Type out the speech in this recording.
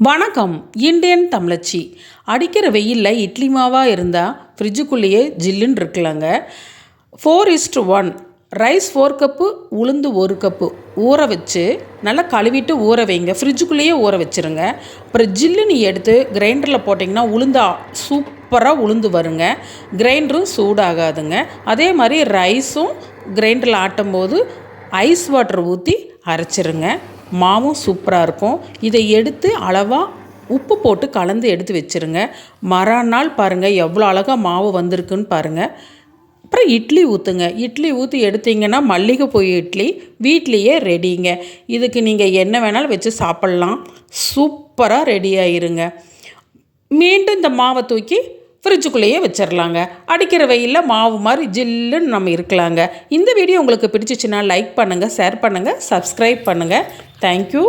வணக்கம். இந்தியன் தமிழச்சி. அடிக்கிற வெயிலில் இட்லி மாவாக இருந்தால் ஃப்ரிட்ஜுக்குள்ளேயே ஜில்லுன்னு இருக்கலாங்க. 4:1 ரைஸ் 4 கப்பு, உளுந்து 1 கப்பு ஊற வச்சு நல்லா கழுவிட்டு ஊற வைங்க. ஃப்ரிட்ஜுக்குள்ளேயே ஊற வச்சுருங்க. அப்புறம் ஜில்லுன்னு எடுத்து கிரைண்டரில் போட்டிங்கன்னா உளுந்தா சூப்பராக உளுந்து வருங்க. கிரைண்டரும் சூடாகாதுங்க. அதே மாதிரி ரைஸும் கிரைண்டரில் ஆட்டும் போது ஐஸ் வாட்டர் ஊற்றி அரைச்சிருங்க. மாவும் சூப்பராக இருக்கும். இதை எடுத்து அளவாக உப்பு போட்டு கலந்து எடுத்து வச்சுருங்க. மறுநாள் பாருங்கள் எவ்வளோ அழகாக மாவு வந்திருக்குன்னு பாருங்கள். அப்புறம் இட்லி ஊற்றுங்க. இட்லி ஊற்றி எடுத்திங்கன்னா மல்லிகைப்பூ இட்லி வீட்லேயே ரெடிங்க. இதுக்கு நீங்கள் என்ன வேணாலும் வச்சு சாப்பிட்லாம். சூப்பராக ரெடி ஆயிருங்க. மீண்டும் இந்த மாவை தூக்கி ஃப்ரிட்ஜுக்குள்ளேயே வச்சிடலாங்க. அடிக்கிற வெயிலில் மாவு மாதிரி ஜில்லுன்னு நம்ம இருக்கலாங்க. இந்த வீடியோ உங்களுக்கு பிடிச்சிச்சின்னா லைக் பண்ணுங்கள், ஷேர் பண்ணுங்கள், சப்ஸ்கிரைப் பண்ணுங்கள். தேங்க்யூ.